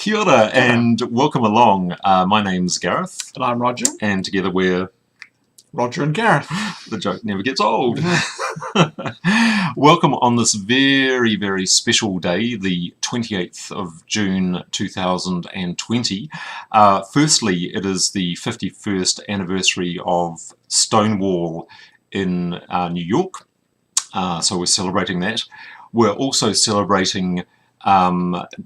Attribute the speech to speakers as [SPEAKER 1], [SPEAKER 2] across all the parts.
[SPEAKER 1] Kia ora and welcome along. My name's Gareth.
[SPEAKER 2] And I'm Roger.
[SPEAKER 1] And together we're...
[SPEAKER 2] Roger and Gareth.
[SPEAKER 1] The joke never gets old. Welcome on this very, very special day, the 28th of June 2020. Firstly, it is the 51st anniversary of Stonewall in New York. So we're celebrating that. We're also celebrating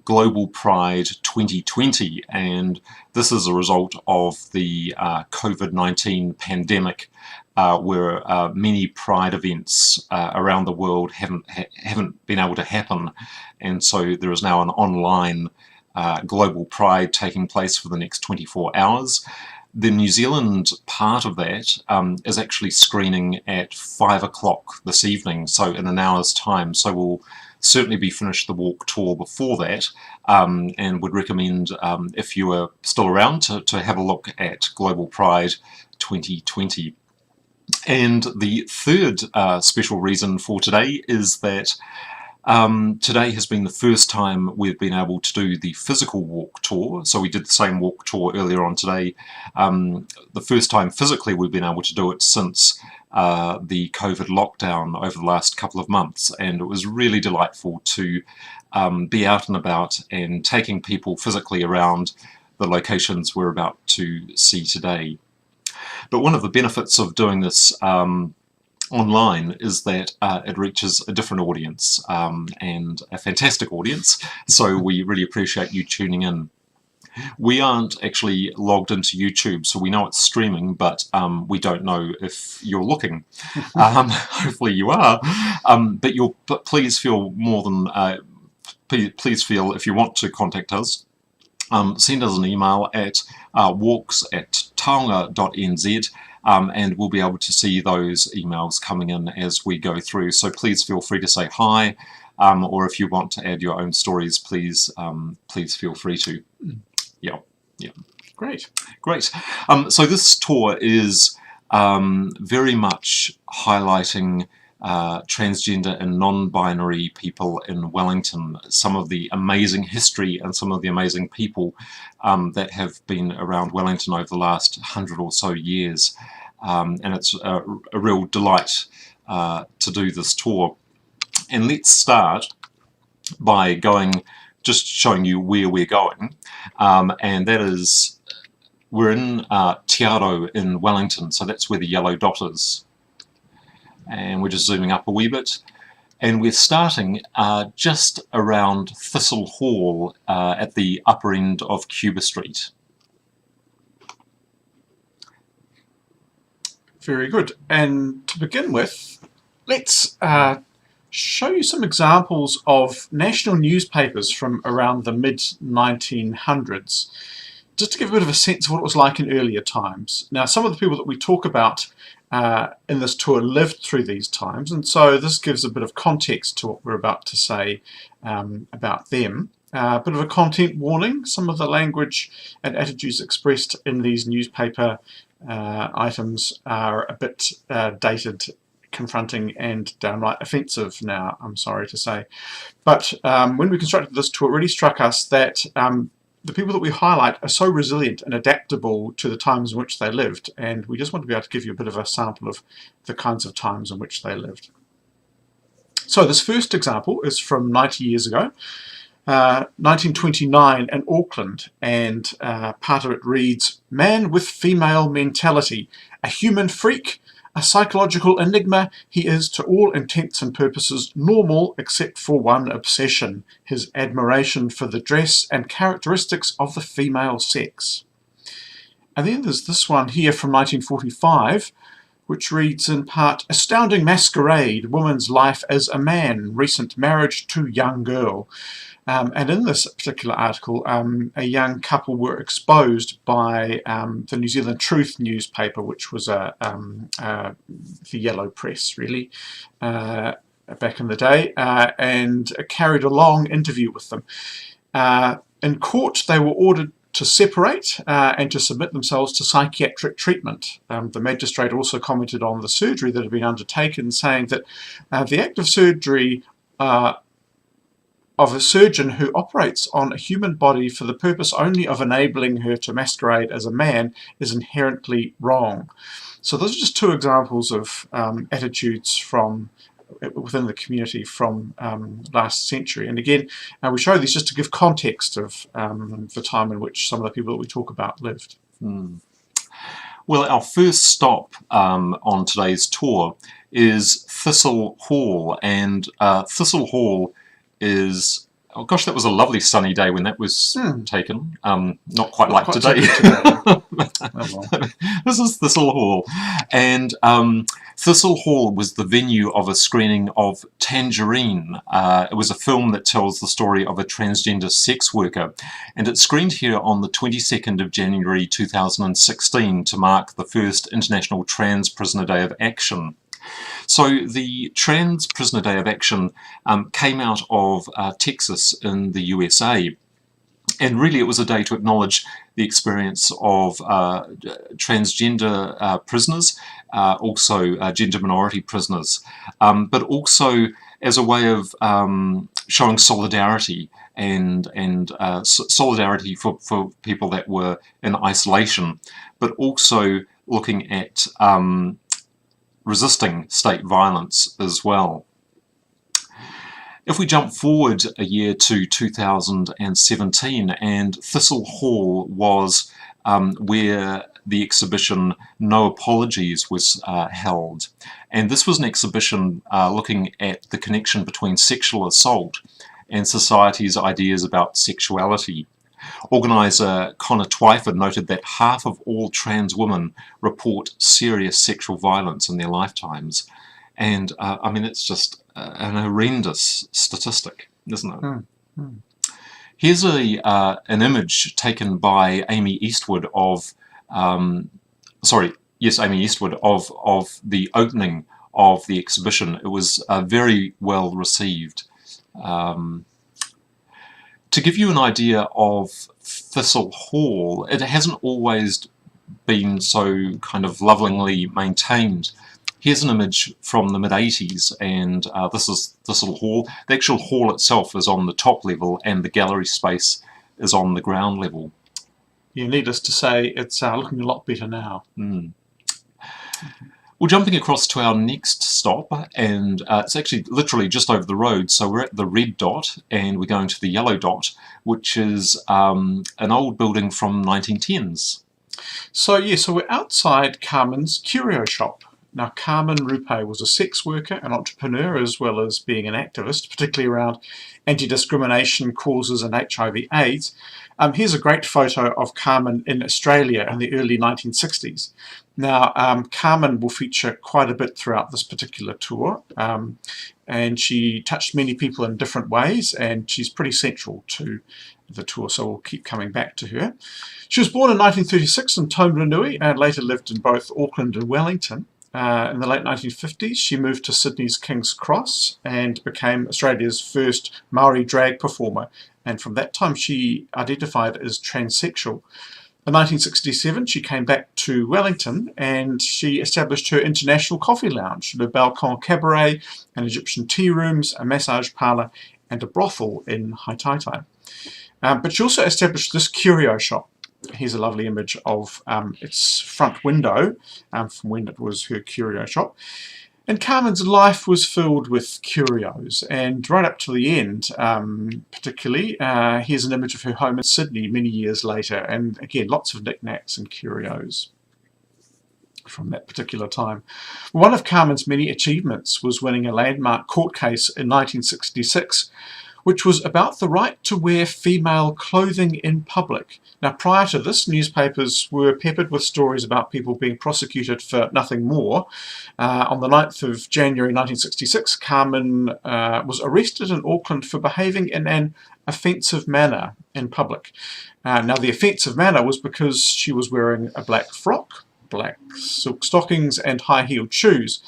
[SPEAKER 1] Global Pride 2020, and this is a result of the COVID-19 pandemic, where many Pride events around the world haven't been able to happen, and so there is now an online Global Pride taking place for the next 24 hours. The New Zealand part of that is actually screening at 5 o'clock this evening, so in an hour's time, so we'll certainly be finished the walk tour before that, and would recommend, if you are still around, to have a look at Global Pride 2020. And the third special reason for today is that today has been the first time we've been able to do the physical walk tour. So we did the same walk tour earlier on today. The first time physically we've been able to do it since the COVID lockdown over the last couple of months, and it was really delightful to be out and about and taking people physically around the locations we're about to see today. But one of the benefits of doing this online is that it reaches a different audience, and a fantastic audience, so we really appreciate you tuning in. We aren't actually logged into YouTube, so we know it's streaming, but we don't know if you're looking. Hopefully you are, but please feel more than please feel if you want to contact us, send us an email at walks@taonga.nz, and we'll be able to see those emails coming in as we go through. So please feel free to say hi, or if you want to add your own stories, please feel free to. Yeah.
[SPEAKER 2] Great.
[SPEAKER 1] So this tour is very much highlighting transgender and non-binary people in Wellington, some of the amazing history and some of the amazing people that have been around Wellington over the last 100 or so years. And it's a real delight to do this tour. And let's start by just showing you where we're going, and that is, we're in Aotearoa in Wellington, so that's where the yellow dot is. And we're just zooming up a wee bit, and we're starting just around Thistle Hall at the upper end of Cuba Street.
[SPEAKER 2] Very good. And to begin with, let's show you some examples of national newspapers from around the mid-1900s, just to give a bit of a sense of what it was like in earlier times. Now, some of the people that we talk about in this tour lived through these times, and so this gives a bit of context to what we're about to say about them. A bit of a content warning: some of the language and attitudes expressed in these newspaper items are a bit dated, confronting, and downright offensive now, I'm sorry to say. But when we constructed this tour, it really struck us that the people that we highlight are so resilient and adaptable to the times in which they lived, and we just want to be able to give you a bit of a sample of the kinds of times in which they lived. So this first example is from 90 years ago, 1929 in Auckland, and part of it reads, "Man with female mentality, a human freak, a psychological enigma, he is to all intents and purposes normal except for one obsession, his admiration for the dress and characteristics of the female sex." And then there's this one here from 1945, which reads in part, "Astounding masquerade, woman's life as a man, recent marriage to young girl." And in this particular article, a young couple were exposed by the New Zealand Truth newspaper, which was the yellow press, really, back in the day, and carried a long interview with them. In court, they were ordered to separate and to submit themselves to psychiatric treatment. The magistrate also commented on the surgery that had been undertaken, saying that the act of surgery of a surgeon who operates on a human body for the purpose only of enabling her to masquerade as a man is inherently wrong. So those are just two examples of attitudes from within the community from last century. And again, we show these just to give context of the time in which some of the people that we talk about lived.
[SPEAKER 1] Well, our first stop on today's tour is Thistle Hall, and Thistle Hall is, oh gosh, that was a lovely sunny day when that was taken. Not quite like today.
[SPEAKER 2] Oh, well.
[SPEAKER 1] This is Thistle Hall, and Thistle Hall was the venue of a screening of Tangerine. It was a film that tells the story of a transgender sex worker, and it screened here on the 22nd of January 2016 to mark the first International Trans Prisoner Day of Action. So the Trans Prisoner Day of Action came out of Texas in the USA, and really it was a day to acknowledge the experience of transgender prisoners, also gender minority prisoners, but also as a way of showing solidarity and solidarity for people that were in isolation, but also looking at resisting state violence as well. If we jump forward a year to 2017, and Thistle Hall was where the exhibition No Apologies was held. And this was an exhibition looking at the connection between sexual assault and society's ideas about sexuality. Organiser Connor Twyford noted that half of all trans women report serious sexual violence in their lifetimes. And I mean, it's just an horrendous statistic, isn't it? Here's an image taken by Amy Eastwood of, Amy Eastwood of the opening of the exhibition. It was very well received. To give you an idea of Thistle Hall, it hasn't always been so kind of lovingly maintained. Here's an image from the mid-80s, and this is Thistle Hall. The actual hall itself is on the top level, and the gallery space is on the ground level.
[SPEAKER 2] Yeah, needless to say, it's looking a lot better now.
[SPEAKER 1] Well, jumping across to our next stop, and it's actually literally just over the road, so we're at the red dot, and we're going to the yellow dot, which is an old building from 1910s.
[SPEAKER 2] So we're outside Carmen's curio shop. Now, Carmen Rupe was a sex worker, an entrepreneur, as well as being an activist, particularly around anti-discrimination causes and HIV/AIDS. Here's a great photo of Carmen in Australia in the early 1960s. Now, Carmen will feature quite a bit throughout this particular tour, and she touched many people in different ways, and she's pretty central to the tour, so we'll keep coming back to her. She was born in 1936 in Taumarunui and later lived in both Auckland and Wellington. In the late 1950s, she moved to Sydney's King's Cross and became Australia's first Maori drag performer, and from that time she identified as transsexual. In 1967, she came back to Wellington and she established her international coffee lounge, Le Balcon Cabaret, an Egyptian tea rooms, a massage parlour and a brothel in Haitaitai. But she also established this curio shop. Here's a lovely image of its front window from when it was her curio shop. And Carmen's life was filled with curios, and right up to the end, particularly, here's an image of her home in Sydney many years later, and again, lots of knickknacks and curios from that particular time. One of Carmen's many achievements was winning a landmark court case in 1966, which was about the right to wear female clothing in public. Now, prior to this, newspapers were peppered with stories about people being prosecuted for nothing more. On the 9th of January 1966, Carmen was arrested in Auckland for behaving in an offensive manner in public. Now, the offensive manner was because she was wearing a black frock, black silk stockings, and high-heeled shoes.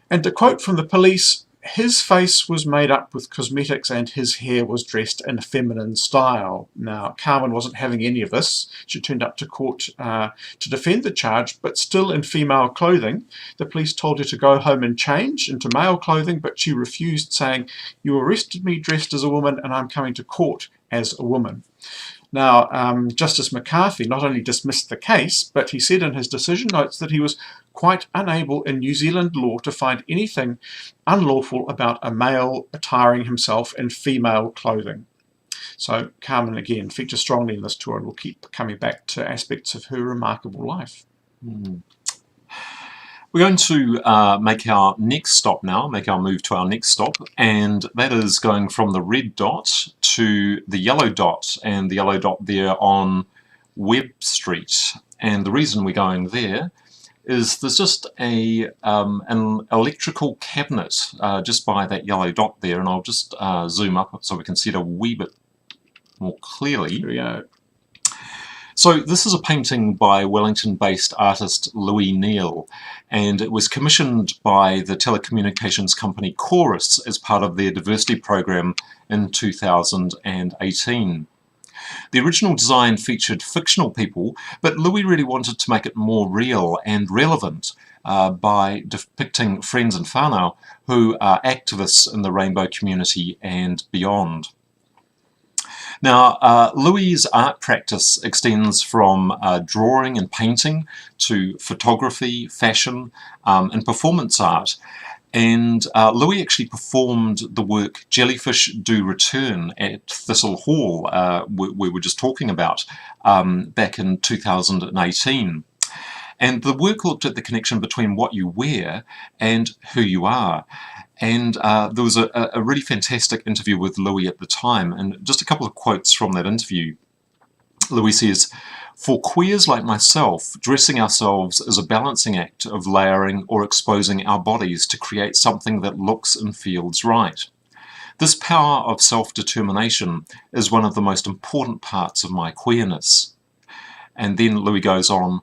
[SPEAKER 2] And to quote from the police, His face was made up with cosmetics and his hair was dressed in a feminine style. Now, Carmen wasn't having any of this. She turned up to court to defend the charge, but still in female clothing. The police told her to go home and change into male clothing, but she refused, saying, "You arrested me dressed as a woman and I'm coming to court as a woman." Now, Justice McCarthy not only dismissed the case, but he said in his decision notes that he was quite unable in New Zealand law to find anything unlawful about a male attiring himself in female clothing. So Carmen, again, features strongly in this tour and will keep coming back to aspects of her remarkable life.
[SPEAKER 1] We're going to make our next stop now, make our move to our next stop, and that is going from the red dot to the yellow dot, and the yellow dot there on Webb Street. And the reason we're going there is there's just an electrical cabinet just by that yellow dot there, and I'll just zoom up so we can see it a wee bit more clearly.
[SPEAKER 2] Here we go.
[SPEAKER 1] So this is a painting by Wellington-based artist Louis Neal, and it was commissioned by the telecommunications company Chorus as part of their diversity program in 2018. The original design featured fictional people, but Louis really wanted to make it more real and relevant by depicting friends and whānau who are activists in the rainbow community and beyond. Now, Louis' art practice extends from drawing and painting to photography, fashion, and performance art. And Louis actually performed the work Jellyfish Do Return at Thistle Hall, we were just talking about, back in 2018. And the work looked at the connection between what you wear and who you are. And there was a really fantastic interview with Louis at the time, and just a couple of quotes from that interview. Louis says, "For queers like myself, dressing ourselves is a balancing act of layering or exposing our bodies to create something that looks and feels right. This power of self-determination is one of the most important parts of my queerness." And then Louis goes on,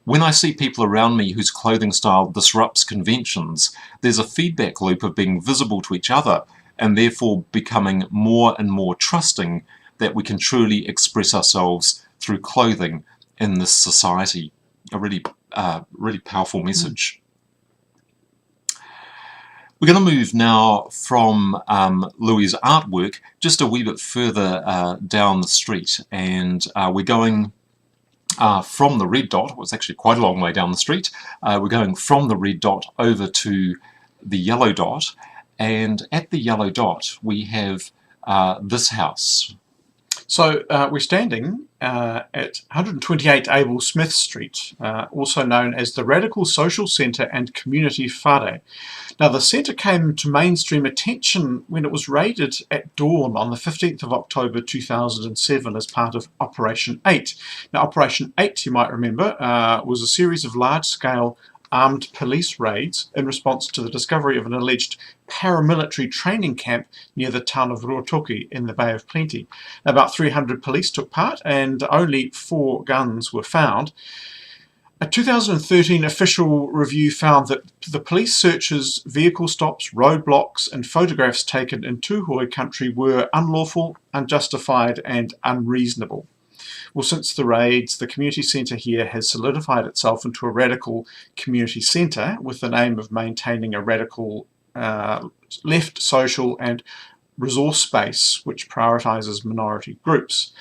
[SPEAKER 1] "When I see people around me whose clothing style disrupts conventions, there's a feedback loop of being visible to each other and therefore becoming more and more trusting that we can truly express ourselves through clothing in this society." A really powerful message. We're going to move now from Louis' artwork just a wee bit further down the street, and we're going from the red dot. Well, it's actually quite a long way down the street. We're going from the red dot over to the yellow dot, and at the yellow dot we have this house.
[SPEAKER 2] So we're standing at 128 Abel Smith Street, also known as the Radical Social Centre and Community Whare. Now, the centre came to mainstream attention when it was raided at dawn on the 15th of October 2007 as part of Operation 8. Now, Operation 8, you might remember, was a series of large-scale armed police raids in response to the discovery of an alleged paramilitary training camp near the town of Witoko in the Bay of Plenty. About 300 police took part and only 4 guns were found. A 2013 official review found that the police searches, vehicle stops, roadblocks and photographs taken in Tūhoe country were unlawful, unjustified and unreasonable. Well, since the raids, the community centre here has solidified itself into a radical community centre with the aim of maintaining a radical left, social and resource space which prioritises minority groups.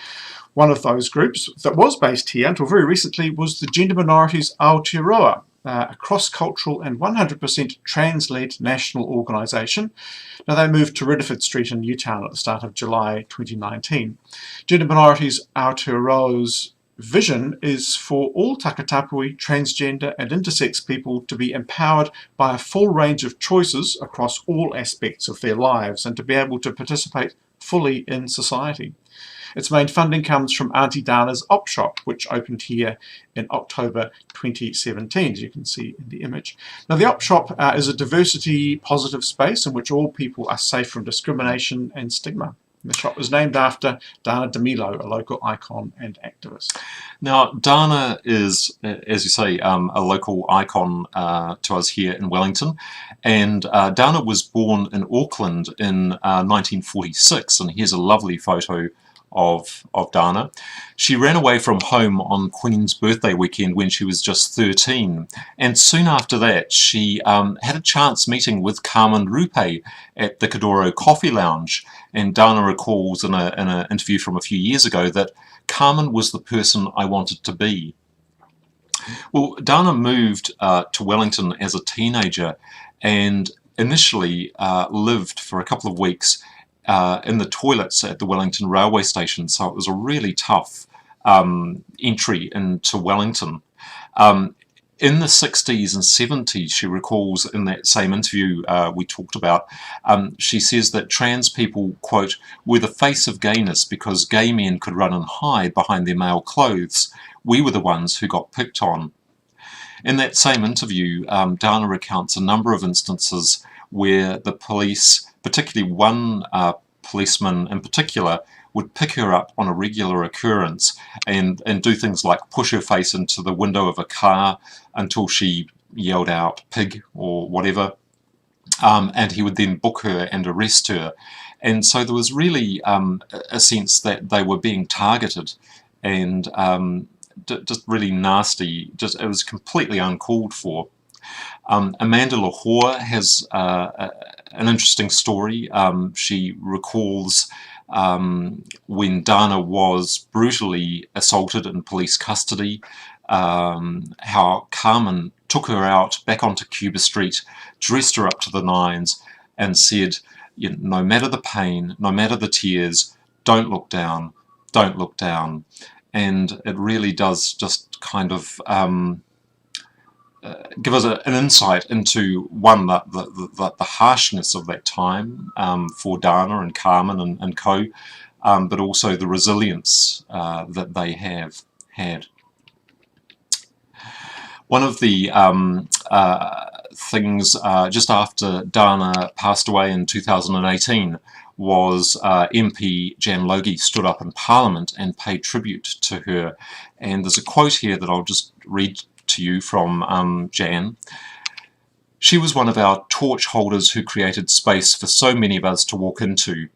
[SPEAKER 2] One of those groups that was based here until very recently was the gender minorities Aotearoa, a cross-cultural and 100% trans-led national organisation. Now, they moved to Ridderford Street in Newtown at the start of July 2019. Gender minorities Aotearoa's vision is for all takatapui, transgender and intersex people to be empowered by a full range of choices across all aspects of their lives and to be able to participate fully in society. Its main funding comes from Aunty Dana's Op Shop, which opened here in October 2017, as you can see in the image. Now, the Op Shop is a diversity positive space in which all people are safe from discrimination and stigma. The shop was named after Dana DeMilo, a local icon and activist.
[SPEAKER 1] Now, Dana is, as you say, a local icon to us here in Wellington, and Dana was born in Auckland in 1946, and here's a lovely photo of Dana. She ran away from home on Queen's birthday weekend when she was just 13, and soon after that she had a chance meeting with Carmen Rupe at the Kodoro Coffee Lounge, and Dana recalls in an interview from a few years ago that Carmen was the person I wanted to be. Well, Dana moved to Wellington as a teenager and initially lived for a couple of weeks in the toilets at the Wellington railway station, so it was a really tough entry into Wellington. In the 60s and 70s, she recalls in that same interview we talked about, she says that trans people, quote, were the face of gayness because gay men could run and hide behind their male clothes. We were the ones who got picked on. In that same interview, Dana recounts a number of instances where the police, particularly one policeman in particular, would pick her up on a regular occurrence and do things like push her face into the window of a car until she yelled out pig or whatever, and he would then book her and arrest her. And so there was really a sense that they were being targeted and just really nasty. It was completely uncalled for. Amanda Lahore has an interesting story. She recalls when Dana was brutally assaulted in police custody, how Carmen took her out back onto Cuba Street, dressed her up to the nines, and said, you know, no matter the pain, no matter the tears, don't look down, don't look down. And it really does just kind of give us an insight into, one, the harshness of that time for Dana and Carmen and co, but also the resilience that they have had. One of the things just after Dana passed away in 2018 was MP Jan Logie stood up in Parliament and paid tribute to her. And there's a quote here that I'll just read to you from Jan. She was one of our torch holders who created space for so many of us to walk into.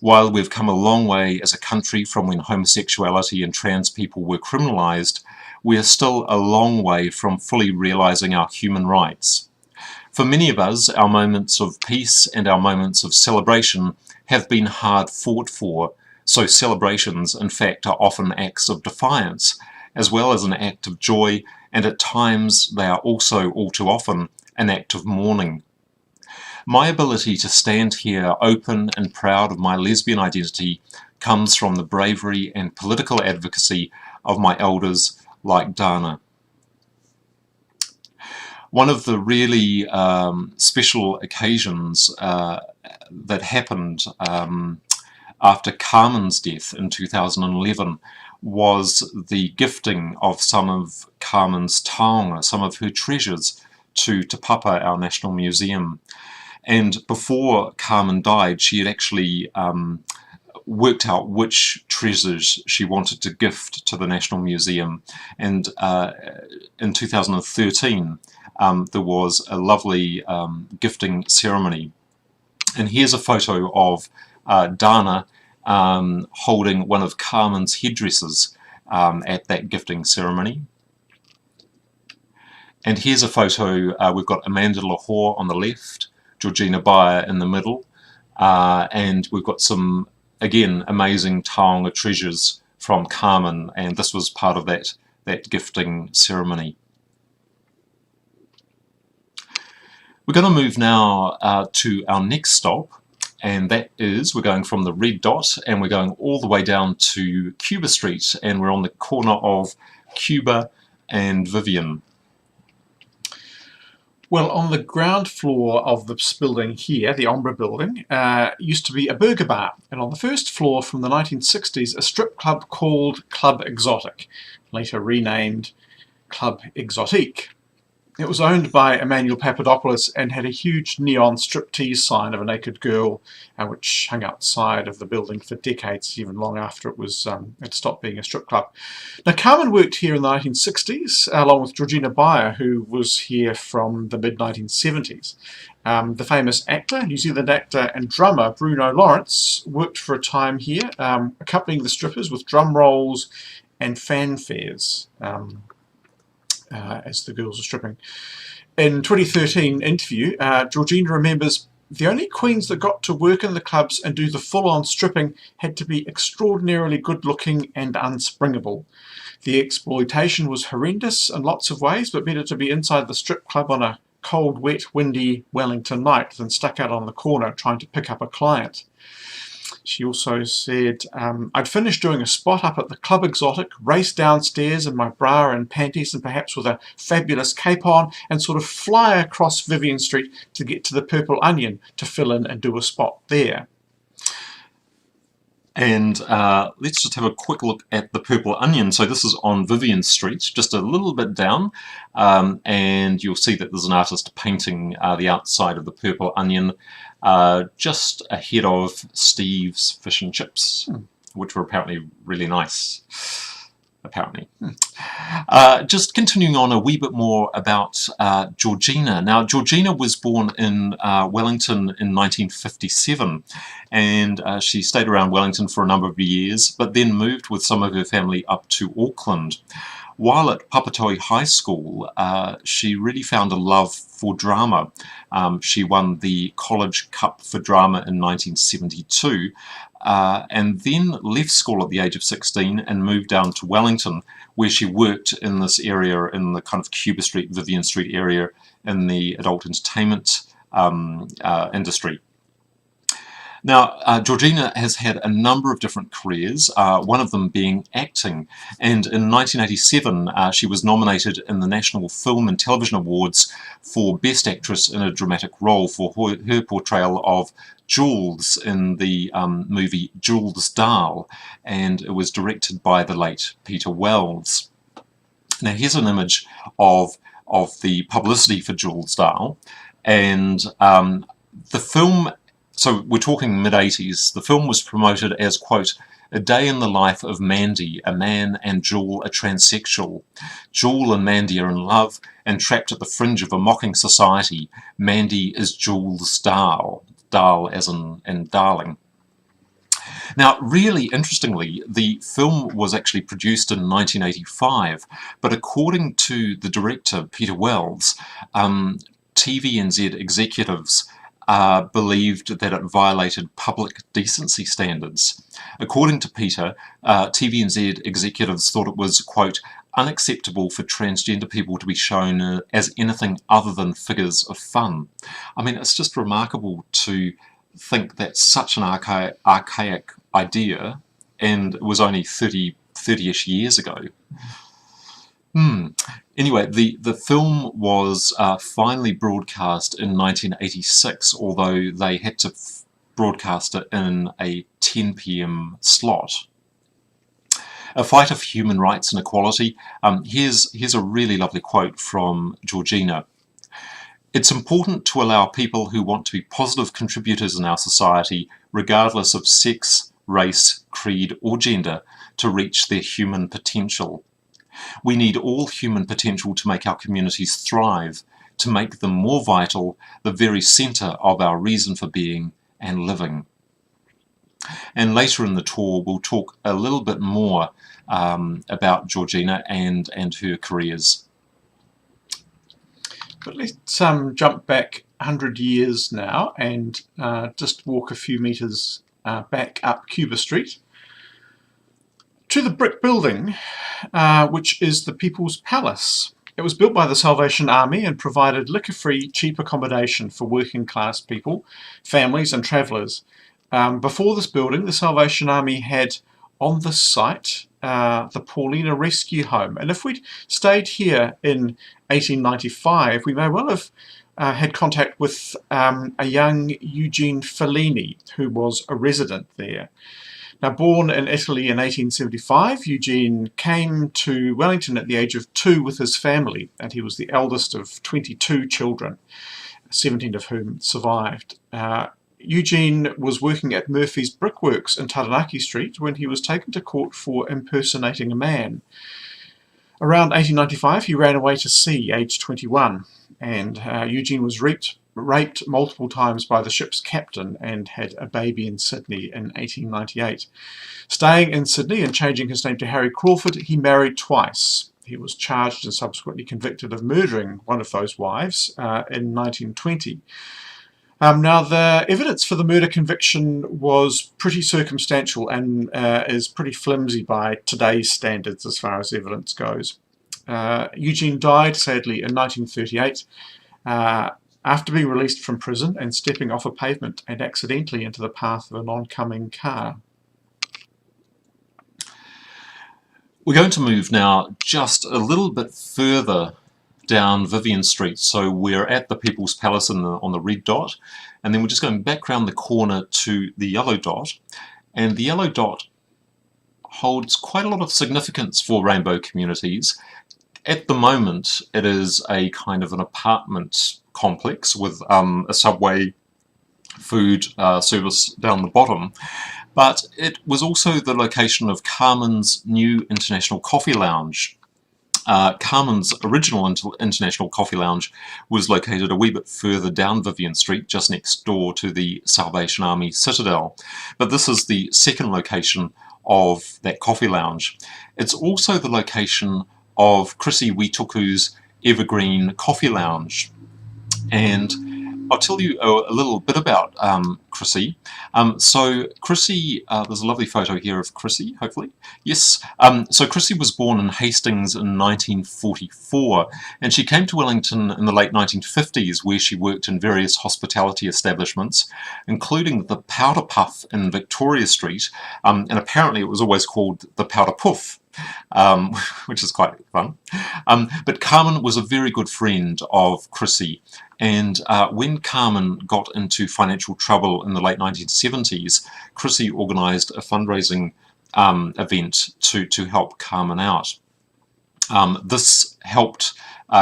[SPEAKER 1] While we've come a long way as a country from when homosexuality and trans people were criminalised, we are still a long way from fully realising our human rights. For many of us, our moments of peace and our moments of celebration have been hard fought for, so celebrations, in fact, are often acts of defiance, as well as an act of joy, and at times they are also, all too often, an act of mourning. My ability to stand here open and proud of my lesbian identity comes from the bravery and political advocacy of my elders like Dana. One of the really special occasions that happened after Carmen's death in 2011 was the gifting of some of Carmen's taonga, some of her treasures, to Te Papa, our National Museum. And before Carmen died, she had actually worked out which treasures she wanted to gift to the National Museum. And in 2013, there was a lovely gifting ceremony. And here's a photo of Dana holding one of Carmen's headdresses at that gifting ceremony. And here's a photo, we've got Amanda Lahore on the left, Georgina Beyer in the middle, and we've got some, again, amazing taonga treasures from Carmen, and this was part of that gifting ceremony. We're going to move now to our next stop, and that is, we're going from the red dot and we're going all the way down to Cuba Street, and we're on the corner of Cuba and Vivian.
[SPEAKER 2] Well, on the ground floor of this building here, the Ombra building, used to be a burger bar, and on the first floor from the 1960s, a strip club called Club Exotic, later renamed Club Exotique. It was owned by Emmanuel Papadopoulos and had a huge neon striptease sign of a naked girl, which hung outside of the building for decades, even long after it stopped being a strip club. Now, Carmen worked here in the 1960s, along with Georgina Beyer, who was here from the mid-1970s. The famous actor, New Zealand actor and drummer Bruno Lawrence worked for a time here, accompanying the strippers with drum rolls and fanfares. As the girls are stripping. In 2013 interview, Georgina remembers the only queens that got to work in the clubs and do the full-on stripping had to be extraordinarily good-looking and unspringable. The exploitation was horrendous in lots of ways, but better to be inside the strip club on a cold, wet, windy Wellington night than stuck out on the corner trying to pick up a client. She also said, I'd finished doing a spot up at the Club Exotic, race downstairs in my bra and panties and perhaps with a fabulous cape on, and sort of fly across Vivian Street to get to the Purple Onion to fill in and do a spot there.
[SPEAKER 1] And let's just have a quick look at the Purple Onion. So this is on Vivian Street, just a little bit down, and you'll see that there's an artist painting the outside of the Purple Onion just ahead of Steve's Fish and Chips, which were apparently really nice. Apparently. Just continuing on a wee bit more about Georgina. Now, Georgina was born in Wellington in 1957, and she stayed around Wellington for a number of years, but then moved with some of her family up to Auckland. While at Papatoetoe High School, she really found a love for drama. She won the College Cup for Drama in 1972, and then left school at the age of 16 and moved down to Wellington, where she worked in this area, in the kind of Cuba Street, Vivian Street area, in the adult entertainment industry. Now, Georgina has had a number of different careers, one of them being acting, and in 1987 she was nominated in the National Film and Television Awards for Best Actress in a Dramatic Role for her portrayal of Jules in the movie Jules Dahl, and it was directed by the late Peter Wells. Now here's an image of the publicity for Jules Dahl, and the film, so we're talking mid-80s, the film was promoted as, quote, a day in the life of Mandy, a man, and Jewel, a transsexual. Jewel and Mandy are in love and trapped at the fringe of a mocking society. Mandy is Jules Dahl. Dahl as in darling. Now, really interestingly, the film was actually produced in 1985, but according to the director, Peter Wells, TVNZ executives believed that it violated public decency standards. According to Peter, TVNZ executives thought it was, quote, unacceptable for transgender people to be shown as anything other than figures of fun. I mean, it's just remarkable to think that such an archaic idea, and it was only 30-ish years ago. Anyway, the film was finally broadcast in 1986, although they had to broadcast it in a 10 p.m. slot. A fight of human rights and equality. Here's a really lovely quote from Georgina. It's important to allow people who want to be positive contributors in our society, regardless of sex, race, creed, or gender, to reach their human potential. We need all human potential to make our communities thrive, to make them more vital, the very centre of our reason for being and living. And later in the tour we'll talk a little bit more about Georgina and her careers.
[SPEAKER 2] But let's jump back 100 years now and just walk a few metres back up Cuba Street to the brick building, which is the People's Palace. It was built by the Salvation Army and provided liquor-free, cheap accommodation for working-class people, families and travellers. Before this building, the Salvation Army had on the site the Paulina Rescue Home. And if we'd stayed here in 1895, we may well have had contact with a young Eugene Falleni, who was a resident there. Now, born in Italy in 1875, Eugene came to Wellington at the age of 2 with his family, and he was the eldest of 22 children, 17 of whom survived. Eugene was working at Murphy's Brickworks in Taranaki Street when he was taken to court for impersonating a man. Around 1895, he ran away to sea, aged 21, and Eugene was raped multiple times by the ship's captain and had a baby in Sydney in 1898. Staying in Sydney and changing his name to Harry Crawford, he married twice. He was charged and subsequently convicted of murdering one of those wives in 1920. Now, the evidence for the murder conviction was pretty circumstantial and is pretty flimsy by today's standards as far as evidence goes. Eugene died, sadly, in 1938 after being released from prison and stepping off a pavement and accidentally into the path of an oncoming car.
[SPEAKER 1] We're going to move now just a little bit further down Vivian Street. So we're at the People's Palace on the red dot, and then we're just going back round the corner to the yellow dot, and the yellow dot holds quite a lot of significance for rainbow communities. At the moment, it is a kind of an apartment complex with a subway food service down the bottom, but it was also the location of Carmen's new International Coffee Lounge. Carmen's original International Coffee Lounge was located a wee bit further down Vivian Street, just next door to the Salvation Army Citadel. But this is the second location of that coffee lounge. It's also the location of Krissy Witoku's Evergreen Coffee Lounge. And I'll tell you a little bit about Krissy. So Krissy, there's a lovely photo here of Krissy, hopefully. Yes, so Krissy was born in Hastings in 1944, and she came to Wellington in the late 1950s, where she worked in various hospitality establishments, including the Powder Puff in Victoria Street, and apparently it was always called the Powder Puff. Which is quite fun. But Carmen was a very good friend of Krissy, and when Carmen got into financial trouble in the late 1970s, Krissy organised a fundraising event to help Carmen out. This helped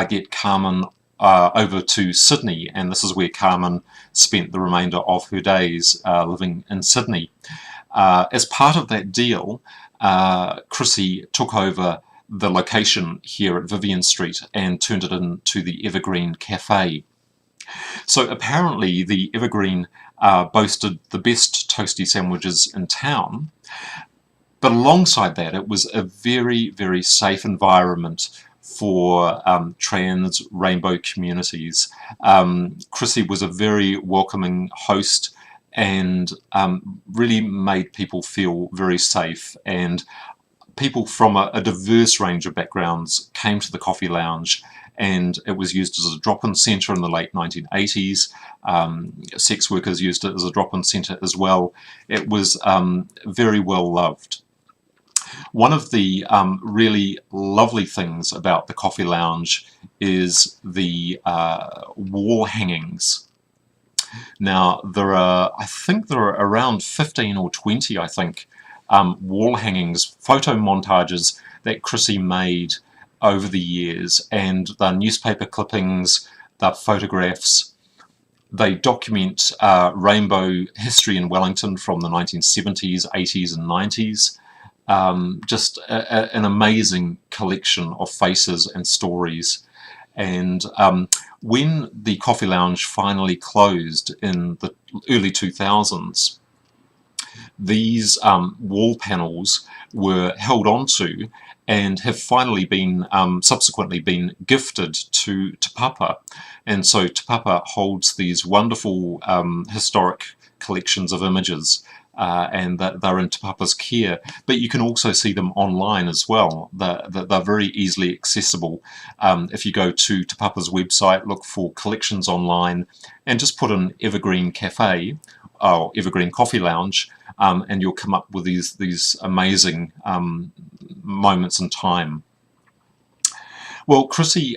[SPEAKER 1] get Carmen over to Sydney, and this is where Carmen spent the remainder of her days living in Sydney. As part of that deal, Krissy took over the location here at Vivian Street and turned it into the Evergreen Cafe. So apparently the Evergreen boasted the best toasty sandwiches in town, but alongside that it was a very, very safe environment for trans rainbow communities. Krissy was a very welcoming host and really made people feel very safe, and people from a diverse range of backgrounds came to the coffee lounge, and it was used as a drop-in centre in the late 1980s. Sex workers used it as a drop-in centre as well. It was very well loved. One of the really lovely things about the coffee lounge is the wall hangings. Now, I think there are around 15 or 20, I think, wall hangings, photo montages that Krissy made over the years, and the newspaper clippings, the photographs. They document rainbow history in Wellington from the 1970s, 80s and 90s. Just an amazing collection of faces and stories. And when the coffee lounge finally closed in the early 2000s, these wall panels were held onto and have finally been subsequently been gifted to Te Papa. And so Te Papa holds these wonderful historic collections of images, and that they're in Te Papa's care, but you can also see them online as well. They're very easily accessible. If you go to Te Papa's website, look for collections online, and just put in Evergreen Cafe or Evergreen Coffee Lounge, and you'll come up with these amazing moments in time. Well, Krissy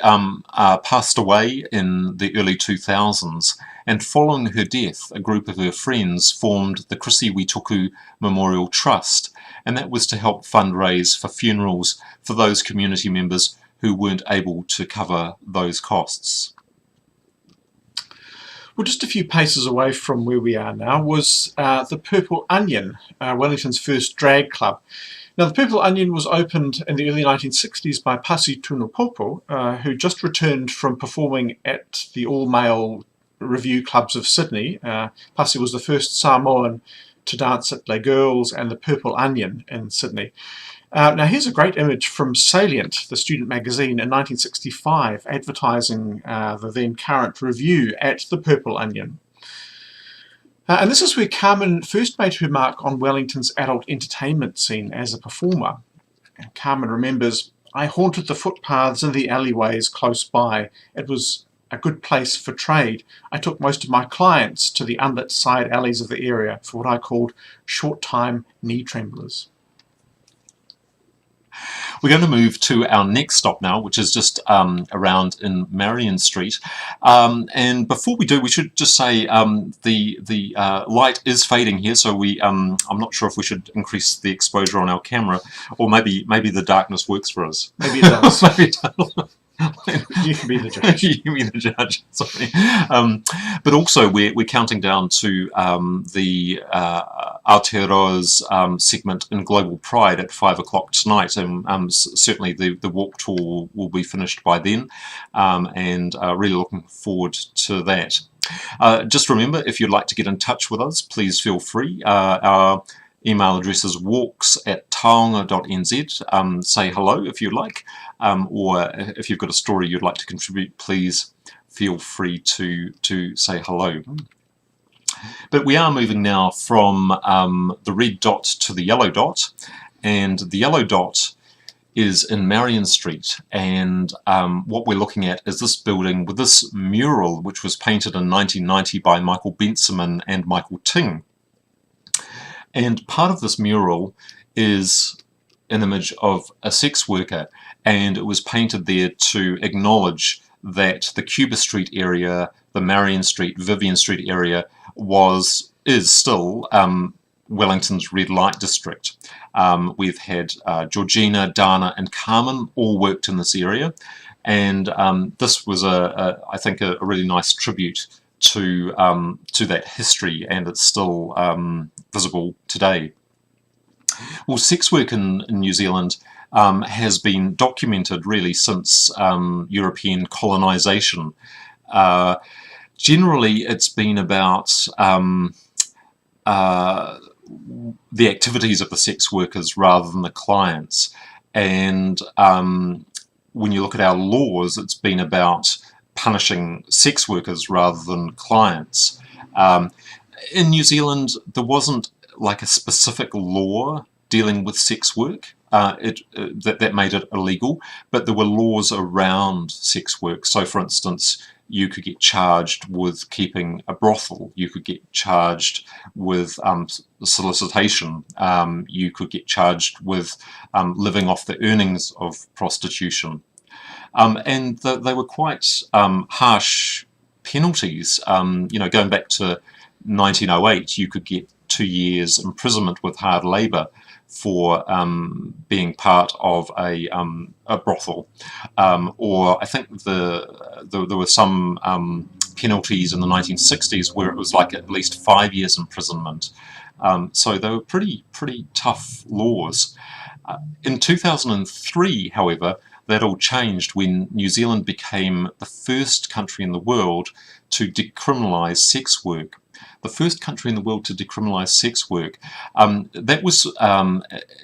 [SPEAKER 1] passed away in the early 2000s, and following her death, a group of her friends formed the Krissy Witoku Memorial Trust, and that was to help fundraise for funerals for those community members who weren't able to cover those costs.
[SPEAKER 2] Well, just a few paces away from where we are now was the Purple Onion, Wellington's first drag club. Now, the Purple Onion was opened in the early 1960s by Pasi Tunupopo, who just returned from performing at the all-male revue clubs of Sydney. Pasi was the first Samoan to dance at Les Girls and the Purple Onion in Sydney. Now, here's a great image from Salient, the student magazine, in 1965, advertising the then current review at the Purple Onion. And this is where Carmen first made her mark on Wellington's adult entertainment scene as a performer. And Carmen remembers, "I haunted the footpaths and the alleyways close by. It was a good place for trade. I took most of my clients to the unlit side alleys of the area for what I called short-time knee tremblers."
[SPEAKER 1] We're going to move to our next stop now, which is just around in Marion Street. And before we do, we should just say the light is fading here, so I'm not sure if we should increase the exposure on our camera, or maybe the darkness works for us.
[SPEAKER 2] Maybe it does.
[SPEAKER 1] Maybe it does.
[SPEAKER 2] You can be the judge.
[SPEAKER 1] You can be the judge. Sorry. But also, we're counting down to the Aotearoa's segment in Global Pride at 5 o'clock tonight, and certainly the walk tour will be finished by then, and really looking forward to that. Just remember, if you'd like to get in touch with us, please feel free. Our email address is walks@taonga.nz. Say hello if you'd like, or if you've got a story you'd like to contribute, please feel free to say hello. But we are moving now from the red dot to the yellow dot, and the yellow dot is in Marion Street, and what we're looking at is this building with this mural which was painted in 1990 by Michael Benseman and Michael Ting. And part of this mural is an image of a sex worker, and it was painted there to acknowledge that the Cuba Street area, the Marion Street, Vivian Street area is still Wellington's red light district. We've had Georgina, Dana and Carmen all worked in this area, and this was I think a really nice tribute to that history, and it's still visible today. Well, sex work in New Zealand has been documented really since European colonisation. Generally, it's been about the activities of the sex workers rather than the clients, and when you look at our laws, it's been about punishing sex workers rather than clients. In New Zealand, there wasn't like a specific law dealing with sex work that made it illegal, but there were laws around sex work. So, for instance, you could get charged with keeping a brothel, you could get charged with solicitation, you could get charged with living off the earnings of prostitution. And they were quite harsh penalties. Going back to 1908, you could get 2 years imprisonment with hard labour for being part of a brothel, or I think there were some penalties in the 1960s where it was like at least 5 years imprisonment. So they were pretty tough laws. In 2003, however, that all changed when New Zealand became the first country in the world to decriminalise sex work. The first country in the world to decriminalise sex work. That was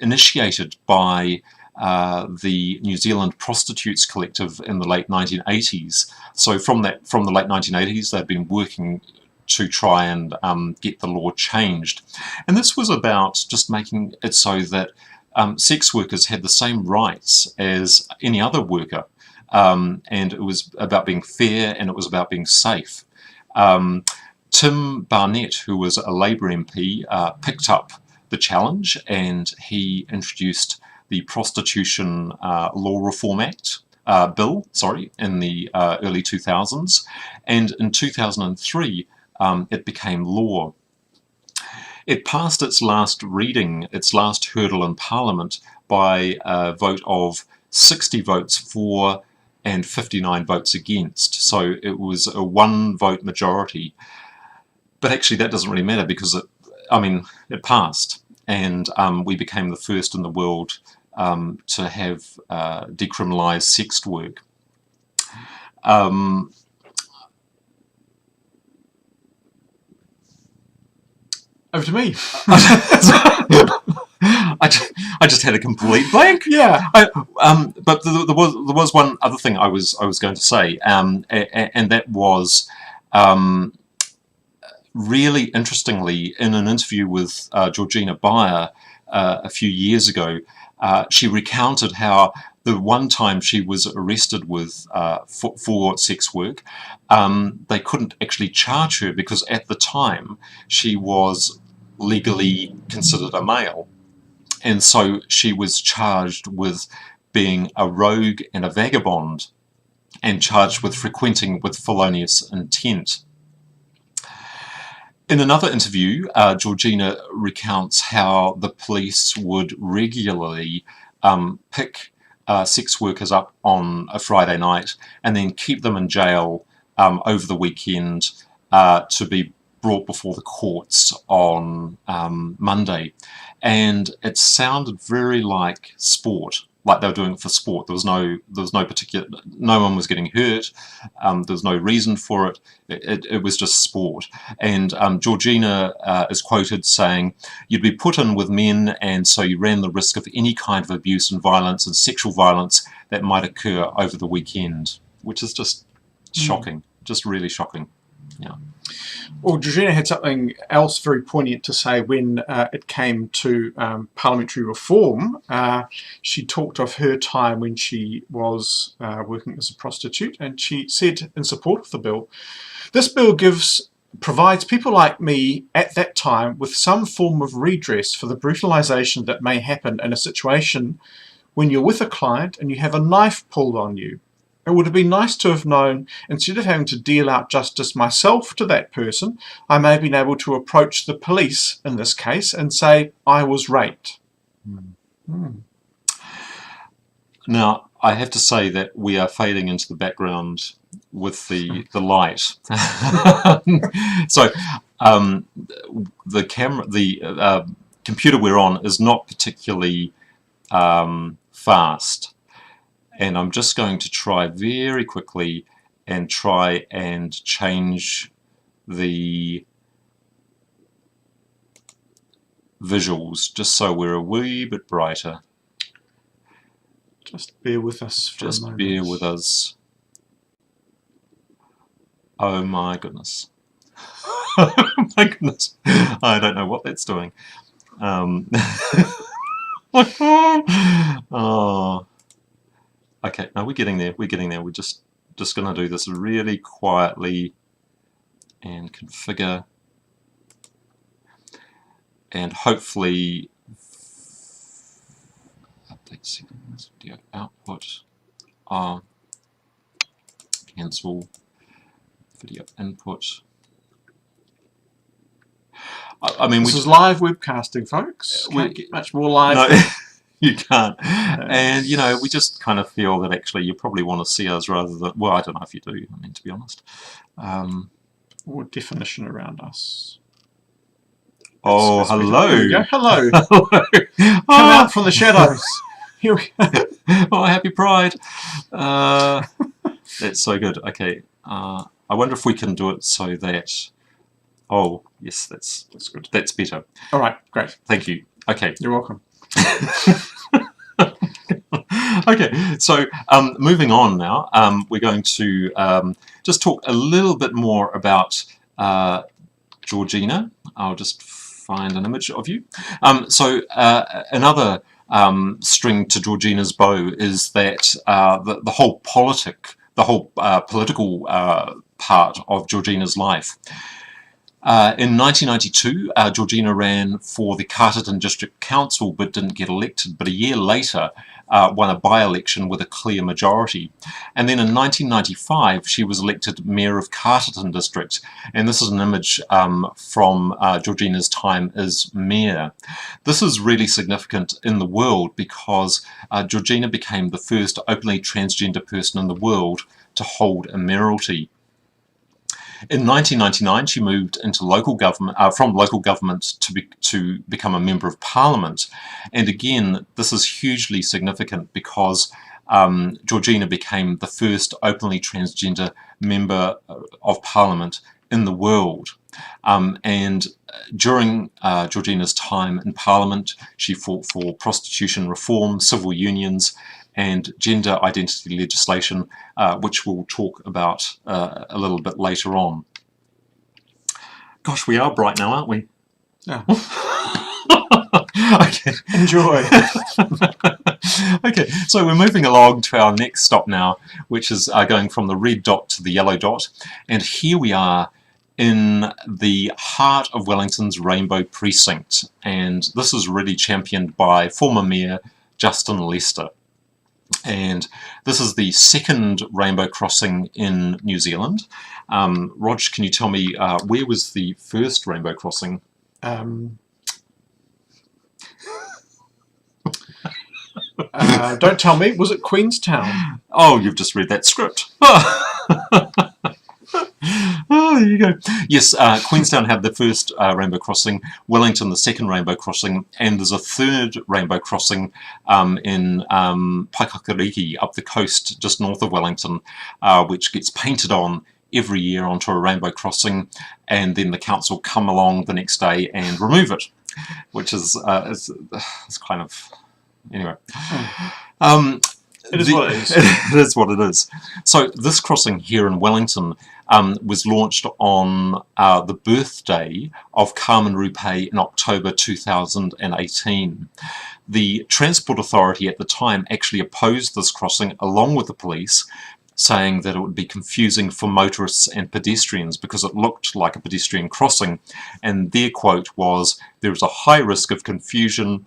[SPEAKER 1] initiated by the New Zealand Prostitutes Collective in the late 1980s. So from the late 1980s, they'd been working to try and get the law changed. And this was about just making it so that sex workers had the same rights as any other worker. And it was about being fair, and it was about being safe. Tim Barnett, who was a Labour MP, picked up the challenge, and he introduced the Prostitution Law Reform Act bill, in the early 2000s, and in 2003 it became law. It passed its last reading, its last hurdle in Parliament, by a vote of 60 votes for and 59 votes against. So it was a one-vote majority. But actually that doesn't really matter because it passed, and we became the first in the world to have decriminalised sex work.
[SPEAKER 2] Over to me.
[SPEAKER 1] I just had a complete blank.
[SPEAKER 2] Yeah.
[SPEAKER 1] But there was one other thing I was going to say, and that was really interestingly, in an interview with Georgina Beyer a few years ago, she recounted how the one time she was arrested with for sex work, they couldn't actually charge her because at the time she was legally considered a male, and so she was charged with being a rogue and a vagabond, and charged with frequenting with felonious intent. In another interview, Georgina recounts how the police would regularly pick sex workers up on a Friday night and then keep them in jail over the weekend to be brought before the courts on Monday. And it sounded very like sport, like they were doing it for sport. There was no particular, no one was getting hurt. There was no reason for it. It was just sport. And Georgina is quoted saying, "You'd be put in with men, and so you ran the risk of any kind of abuse and violence and sexual violence that might occur over the weekend," which is just shocking, just really shocking. Yeah.
[SPEAKER 2] Well, Georgina had something else very poignant to say when it came to parliamentary reform. She talked of her time when she was working as a prostitute, and she said in support of the bill, "This bill provides people like me at that time with some form of redress for the brutalisation that may happen in a situation when you're with a client and you have a knife pulled on you. It would have been nice to have known, instead of having to deal out justice myself to that person, I may have been able to approach the police in this case and say, I was raped."
[SPEAKER 1] Now, I have to say that we are fading into the background with the light. So, the computer we're on is not particularly fast. And I'm just going to try very quickly and try and change the visuals just so we're a wee bit brighter.
[SPEAKER 2] Just bear with us for a moment.
[SPEAKER 1] Just bear with us. Oh my goodness. Oh my goodness. I don't know what that's doing. Oh. Okay, no, we're getting there. We're getting there. We're just going to do this really quietly and configure, and hopefully update settings, video output, cancel video input. I mean,
[SPEAKER 2] this is live webcasting, folks. Can't get much more live.
[SPEAKER 1] No. You can't. And, you know, we just kind of feel that actually you probably want to see us rather than, well, I don't know if you do, I mean, to be honest.
[SPEAKER 2] Or definition around us.
[SPEAKER 1] Oh, hello.
[SPEAKER 2] There we go. Hello. Hello. Come out from the shadows. Here we go.
[SPEAKER 1] Oh, happy Pride. That's so good. Okay. I wonder if we can do it so that, oh, yes, that's good. That's better.
[SPEAKER 2] All right, great.
[SPEAKER 1] Thank you. Okay.
[SPEAKER 2] You're welcome.
[SPEAKER 1] Okay, so moving on now, we're going to just talk a little bit more about Georgina. I'll just find an image of you. So another string to Georgina's bow is that the whole political part of Georgina's life. In 1992, Georgina ran for the Carterton District Council but didn't get elected, but a year later won a by-election with a clear majority. And then in 1995, she was elected Mayor of Carterton District, and this is an image from Georgina's time as Mayor. This is really significant in the world because Georgina became the first openly transgender person in the world to hold a mayoralty. In 1999, she moved into local government, from local government to become a member of Parliament. And again, this is hugely significant because Georgina became the first openly transgender member of Parliament in the world. And during Georgina's time in Parliament, she fought for prostitution reform, civil unions, and gender identity legislation, which we'll talk about a little bit later on. Gosh, we are bright now, aren't we?
[SPEAKER 2] Yeah.
[SPEAKER 1] Okay.
[SPEAKER 2] Enjoy.
[SPEAKER 1] Okay, so we're moving along to our next stop now, which is going from the red dot to the yellow dot. And here we are in the heart of Wellington's Rainbow Precinct. And this is really championed by former Mayor Justin Lester. And this is the second rainbow crossing in New Zealand. Rog, can you tell me where was the first rainbow crossing?
[SPEAKER 2] Don't tell me, was it Queenstown?
[SPEAKER 1] Oh, you've just read that script. Oh, there you go. Yes, Queenstown had the first rainbow crossing, Wellington the second rainbow crossing, and there's a third rainbow crossing in Waiariki up the coast just north of Wellington, which gets painted on every year onto a rainbow crossing, and then the council come along the next day and remove it, which is it's kind of... Anyway.
[SPEAKER 2] It is what it is.
[SPEAKER 1] It is what it is. So this crossing here in Wellington was launched on the birthday of Carmen Rupe in October 2018. The Transport Authority at the time actually opposed this crossing along with the police, saying that it would be confusing for motorists and pedestrians because it looked like a pedestrian crossing, and their quote was, "There is a high risk of confusion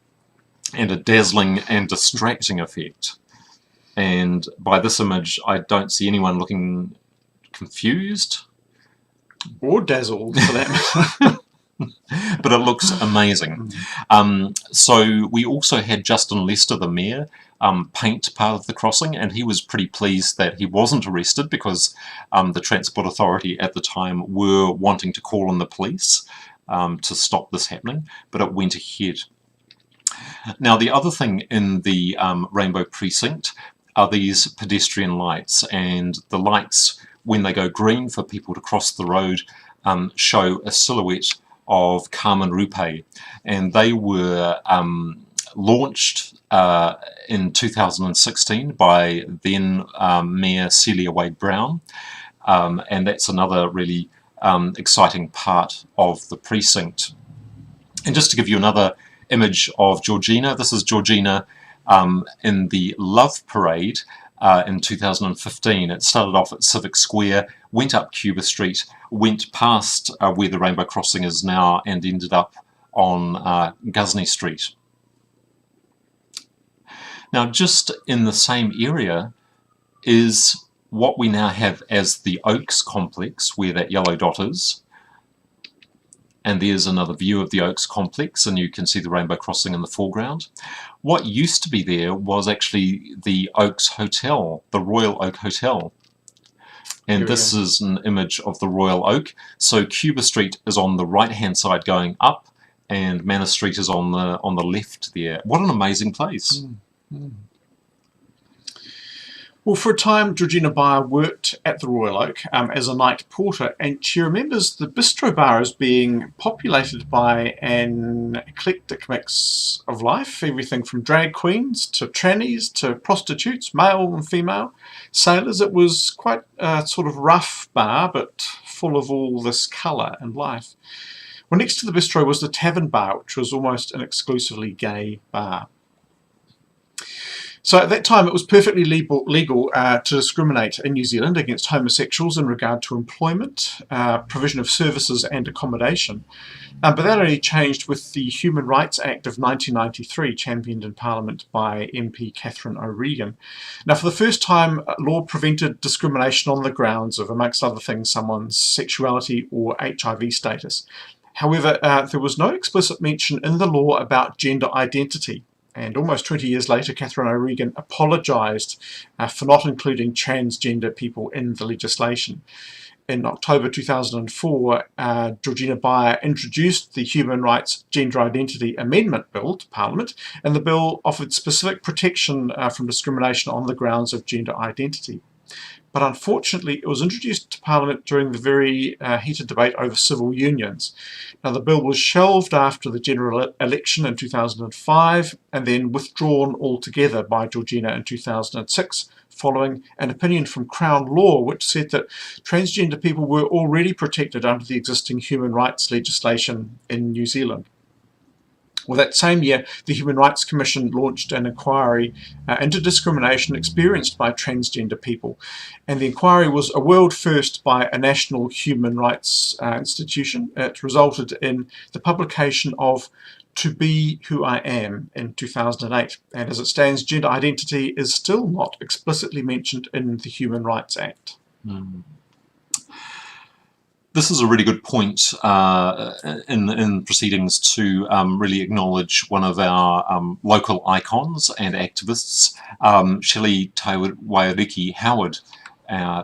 [SPEAKER 1] and a dazzling and distracting effect." And by this image, I don't see anyone looking confused.
[SPEAKER 2] Or dazzled, for that matter.
[SPEAKER 1] But it looks amazing. So we also had Justin Lester, the mayor, paint part of the crossing, and he was pretty pleased that he wasn't arrested because the Transport Authority at the time were wanting to call on the police to stop this happening, but it went ahead. Now, the other thing in the Rainbow Precinct are these pedestrian lights, and the lights, when they go green for people to cross the road, show a silhouette of Carmen Rupe, and they were launched in 2016 by then Mayor Celia Wade Brown, and that's another really exciting part of the precinct. And just to give you another image of Georgina, this is Georgina in the Love Parade in 2015. It started off at Civic Square, went up Cuba Street, went past where the Rainbow Crossing is now, and ended up on Ghuzney Street. Now, just in the same area is what we now have as the Oaks complex, where that yellow dot is. And there's another view of the Oaks complex, and you can see the Rainbow Crossing in the foreground. What used to be there was actually the Oaks Hotel, the Royal Oak Hotel. And this is an image of the Royal Oak. So Cuba Street is on the right-hand side going up, and Manor Street is on the left there. What an amazing place.
[SPEAKER 2] Well, for a time, Georgina Beyer worked at the Royal Oak as a night porter, and she remembers the bistro bar as being populated by an eclectic mix of life, everything from drag queens to trannies to prostitutes, male and female, sailors. It was quite a sort of rough bar, but full of all this colour and life. Well, next to the bistro was the tavern bar, which was almost an exclusively gay bar. So at that time it was perfectly legal to discriminate in New Zealand against homosexuals in regard to employment, provision of services and accommodation. But that only changed with the Human Rights Act of 1993, championed in Parliament by MP Catherine O'Regan. Now, for the first time, law prevented discrimination on the grounds of, amongst other things, someone's sexuality or HIV status. However, there was no explicit mention in the law about gender identity. And almost 20 years later, Catherine O'Regan apologised for not including transgender people in the legislation. In October 2004, Georgina Beyer introduced the Human Rights Gender Identity Amendment Bill to Parliament, and the bill offered specific protection from discrimination on the grounds of gender identity. But unfortunately, it was introduced to Parliament during the very heated debate over civil unions. Now, the bill was shelved after the general election in 2005 and then withdrawn altogether by Georgina in 2006, following an opinion from Crown Law which said that transgender people were already protected under the existing human rights legislation in New Zealand. Well, that same year, the Human Rights Commission launched an inquiry into discrimination experienced by transgender people. And the inquiry was a world first by a national human rights institution. It resulted in the publication of To Be Who I Am in 2008. And as it stands, gender identity is still not explicitly mentioned in the Human Rights Act.
[SPEAKER 1] This is a really good point in proceedings to really acknowledge one of our local icons and activists, Shelley Waiariki Howard.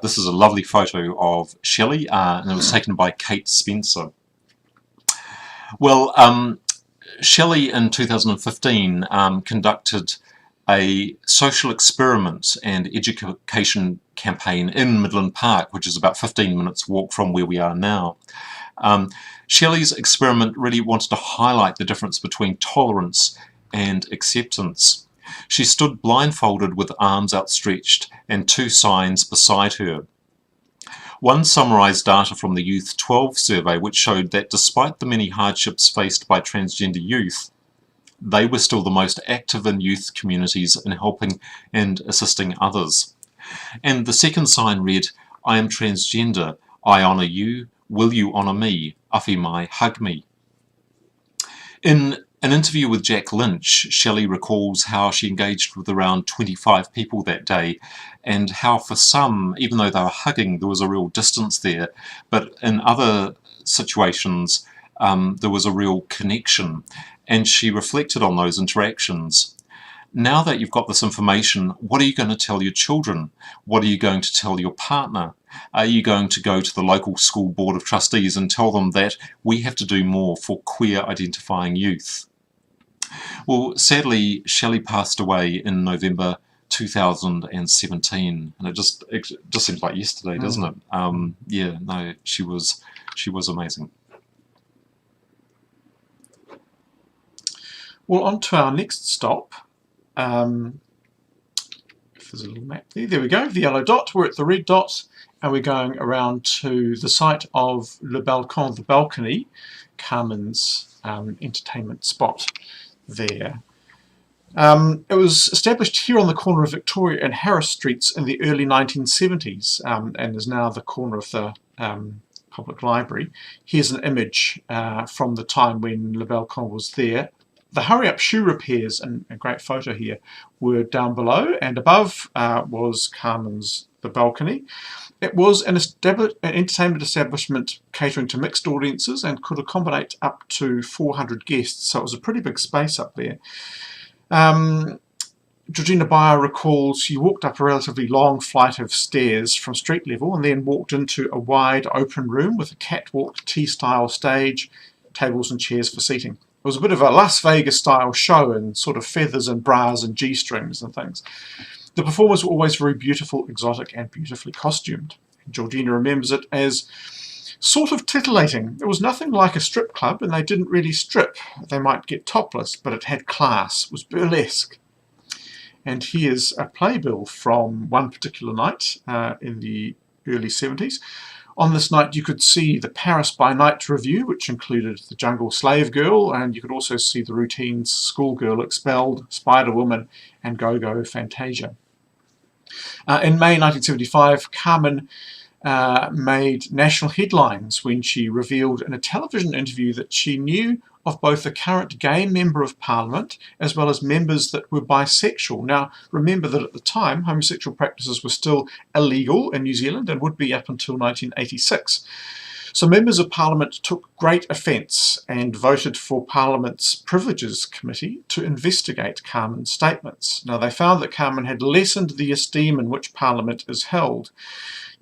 [SPEAKER 1] This is a lovely photo of Shelley, and it was taken by Kate Spencer. Well, Shelley in 2015 conducted a social experiment and education campaign in Midland Park, which is about 15 minutes walk from where we are now. Shelley's experiment really wanted to highlight the difference between tolerance and acceptance. She stood blindfolded with arms outstretched and two signs beside her. One summarised data from the Youth 12 survey which showed that despite the many hardships faced by transgender youth, they were still the most active in youth communities in helping and assisting others. And the second sign read, I am transgender, I honour you, will you honour me, awhi mai, hug me. In an interview with Jack Lynch, Shelley recalls how she engaged with around 25 people that day, and how for some, even though they were hugging, there was a real distance there, but in other situations there was a real connection. And she reflected on those interactions. Now that you've got this information, what are you going to tell your children? What are you going to tell your partner? Are you going to go to the local school board of trustees and tell them that we have to do more for queer identifying youth? Well, sadly, Shelley passed away in November 2017, and it just seems like yesterday, doesn't it? Yeah, no, she was amazing.
[SPEAKER 2] Well, on to our next stop. If there's a little map there, there we go, the yellow dot. We're at the red dot, and we're going around to the site of Le Balcon, the balcony, Carmen's entertainment spot there. It was established here on the corner of Victoria and Harris Streets in the early 1970s, and is now the corner of the public library. Here's an image from the time when Le Balcon was there. The hurry-up shoe repairs, and a great photo here, were down below, and above was Carmen's the balcony. It was an entertainment establishment catering to mixed audiences and could accommodate up to 400 guests, so it was a pretty big space up there. Georgina Beyer recalls she walked up a relatively long flight of stairs from street level and then walked into a wide open room with a catwalk tea-style stage, tables and chairs for seating. It was a bit of a Las Vegas style show in sort of feathers and bras and G-strings and things. The performers were always very beautiful, exotic and beautifully costumed. Georgina remembers it as sort of titillating. It was nothing like a strip club, and they didn't really strip. They might get topless, but it had class. It was burlesque. And here's a playbill from one particular night in the early 70s. On this night you could see the Paris by Night review, which included the Jungle Slave Girl, and you could also see the routines Schoolgirl Expelled, Spider Woman, and Go-Go Fantasia. In May 1975, Carmen made national headlines when she revealed in a television interview that she knew of both the current gay Member of Parliament as well as members that were bisexual. Now, remember that at the time, homosexual practices were still illegal in New Zealand and would be up until 1986. So members of Parliament took great offence and voted for Parliament's Privileges Committee to investigate Carmen's statements. Now, they found that Carmen had lessened the esteem in which Parliament is held.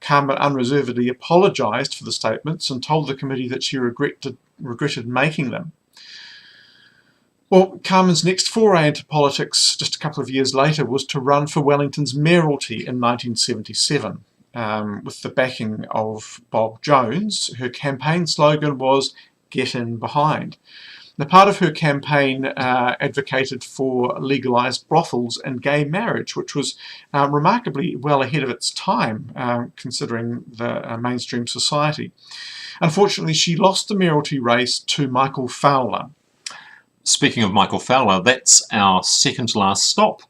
[SPEAKER 2] Carmen unreservedly apologised for the statements and told the committee that she regretted making them. Well, Carmen's next foray into politics just a couple of years later was to run for Wellington's mayoralty in 1977. With the backing of Bob Jones. Her campaign slogan was "Get in behind." Now, part of her campaign advocated for legalised brothels and gay marriage, which was remarkably well ahead of its time, considering the mainstream society. Unfortunately, she lost the mayoralty race to Michael Fowler.
[SPEAKER 1] Speaking of Michael Fowler, that's our second to last stop.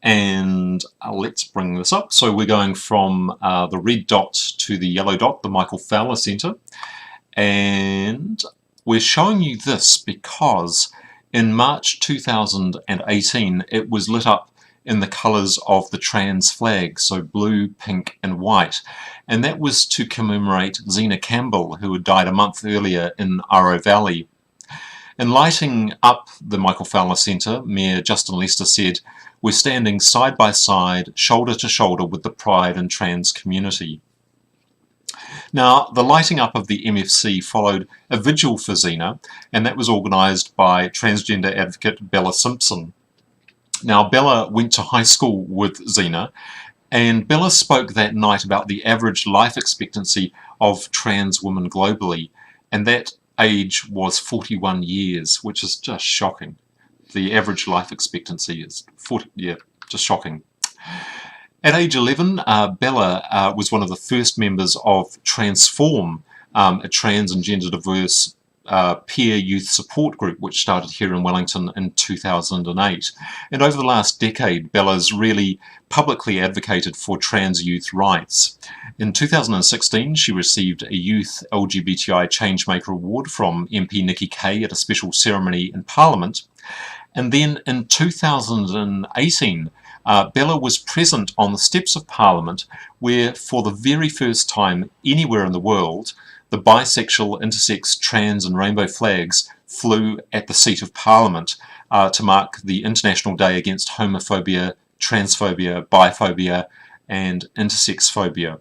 [SPEAKER 1] And let's bring this up. So we're going from the red dot to the yellow dot, the Michael Fowler Centre. And we're showing you this because in March 2018, it was lit up in the colours of the trans flag, so blue, pink and white. And that was to commemorate Zena Campbell, who had died a month earlier in Aro Valley. In lighting up the Michael Fowler Centre, Mayor Justin Lester said, "We're standing side by side, shoulder to shoulder with the pride and trans community." Now, the lighting up of the MFC followed a vigil for Zena, and that was organised by transgender advocate Bella Simpson. Now, Bella went to high school with Zena, and Bella spoke that night about the average life expectancy of trans women globally, and that age was 41 years, which is just shocking. The average life expectancy is 40, yeah, just shocking. At age 11, Bella was one of the first members of Transform, a trans and gender diverse peer youth support group which started here in Wellington in 2008. And over the last decade, Bella's really publicly advocated for trans youth rights. In 2016, she received a Youth LGBTI Changemaker Award from MP Nikki Kay at a special ceremony in Parliament. And then in 2018, Bella was present on the steps of Parliament where, for the very first time anywhere in the world, the bisexual, intersex, trans and rainbow flags flew at the seat of Parliament to mark the International Day Against Homophobia, Transphobia, Biphobia and Intersex Phobia.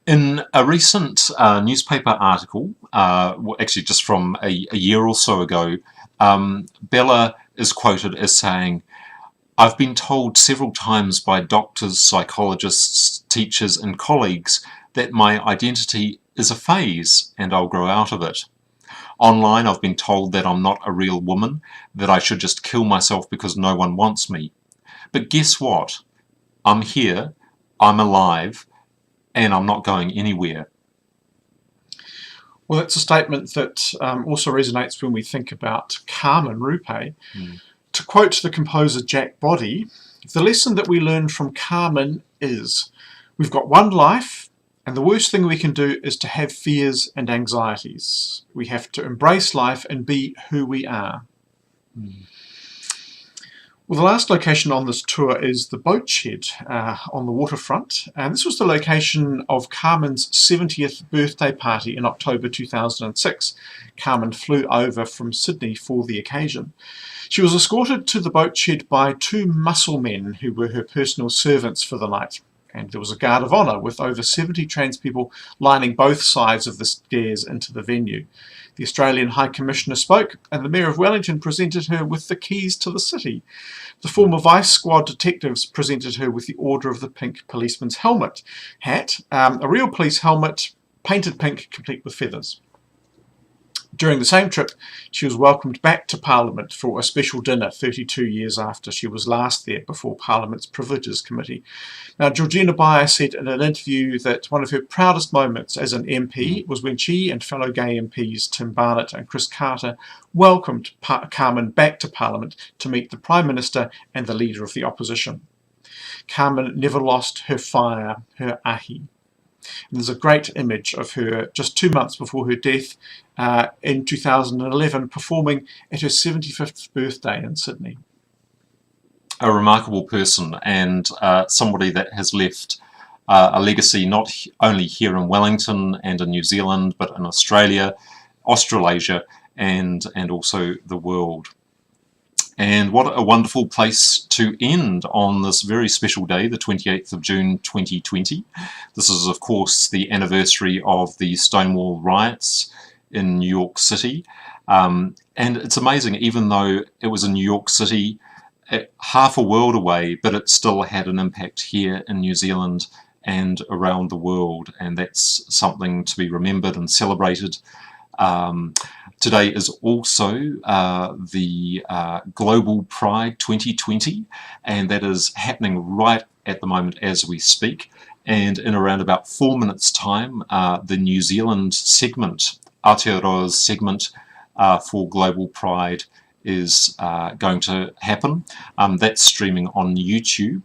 [SPEAKER 1] In a recent newspaper article, actually just from a year or so ago, Bella is quoted as saying, "I've been told several times by doctors, psychologists, teachers and colleagues that my identity is a phase and I'll grow out of it. Online I've been told that I'm not a real woman, that I should just kill myself because no one wants me. But guess what? I'm here, I'm alive, and I'm not going anywhere."
[SPEAKER 2] Well, that's a statement that also resonates when we think about Carmen, Rupe. To quote the composer Jack Boddy, the lesson that we learn from Carmen is, we've got one life, and the worst thing we can do is to have fears and anxieties. We have to embrace life and be who we are. Well, the last location on this tour is the boat shed on the waterfront, and this was the location of Carmen's 70th birthday party in October 2006. Carmen flew over from Sydney for the occasion. She was escorted to the boat shed by two muscle men who were her personal servants for the night, and there was a guard of honour with over 70 trans people lining both sides of the stairs into the venue. The Australian High Commissioner spoke, and the Mayor of Wellington presented her with the keys to the city. The former Vice Squad detectives presented her with the Order of the Pink Policeman's Helmet hat, a real police helmet, painted pink, complete with feathers. During the same trip, she was welcomed back to Parliament for a special dinner 32 years after she was last there before Parliament's Privileges Committee. Now, Georgina Beyer said in an interview that one of her proudest moments as an MP was when she and fellow gay MPs Tim Barnett and Chris Carter welcomed Carmen back to Parliament to meet the Prime Minister and the Leader of the Opposition. Carmen never lost her fire, her ahi. And there's a great image of her just 2 months before her death in 2011 performing at her 75th birthday in Sydney.
[SPEAKER 1] A remarkable person, and somebody that has left a legacy not only here in Wellington and in New Zealand, but in Australia, Australasia, and also the world. And what a wonderful place to end on this very special day, the 28th of June 2020. This is, of course, the anniversary of the Stonewall riots in New York City. And it's amazing, even though it was in New York City, half a world away, but it still had an impact here in New Zealand and around the world. And that's something to be remembered and celebrated. Today is also the Global Pride 2020, and that is happening right at the moment as we speak. And in around about 4 minutes' time, the New Zealand segment, Aotearoa's segment for Global Pride is going to happen. That's streaming on YouTube.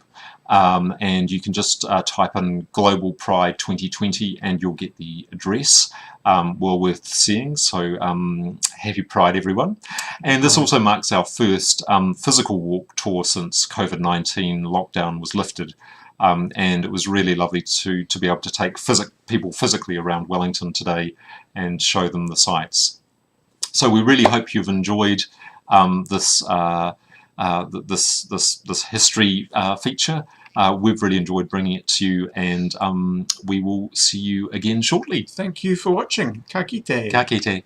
[SPEAKER 1] And you can just type in Global Pride 2020 and you'll get the address. Well worth seeing, so happy Pride everyone. And this also marks our first physical walk tour since COVID-19 lockdown was lifted, and it was really lovely to be able to take people physically around Wellington today and show them the sights. So we really hope you've enjoyed this history feature. We've really enjoyed bringing it to you, and we will see you again shortly.
[SPEAKER 2] Thank you for watching. Ka kite.
[SPEAKER 1] Ka kite.